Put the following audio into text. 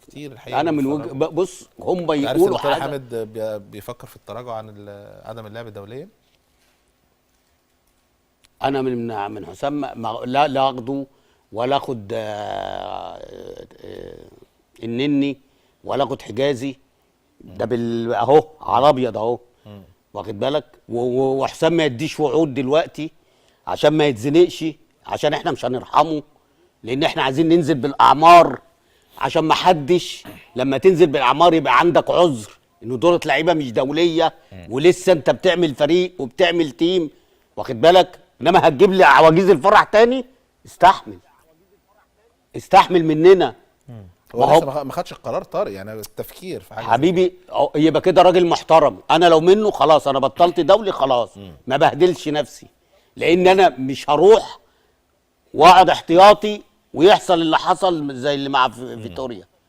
كتير الحقيقه. انا من وجه بص هم عارف يقولوا الدكتور حاجه. حامد بيفكر في التراجع عن عدم اللعب دوليا. انا من حسام لا اخده ولا اخد النني ولا اخد حجازي. ده اهو على ابيض اهو، واخد بالك. وحسام ما يديش وعود دلوقتي عشان ما يتزنقش، عشان احنا مش هنرحمه، لان احنا عايزين ننزل بالاعمار، عشان ما حدش لما تنزل بالاعمار يبقى عندك عذر انه دولت لعيبه مش دوليه ولسه انت بتعمل فريق وبتعمل تيم، واخد بالك. انما هتجيب لي عواجيز الفرح تاني، استحمل مننا. هو لسه ما خدش القرار طارق، يعني التفكير في حاجه حبيبي يبقى كده راجل محترم. انا لو منه خلاص انا بطلت دولي خلاص، ما بهدلش نفسي، لان انا مش هروح واقعد احتياطي ويحصل اللي حصل زي اللي مع فيتوريا.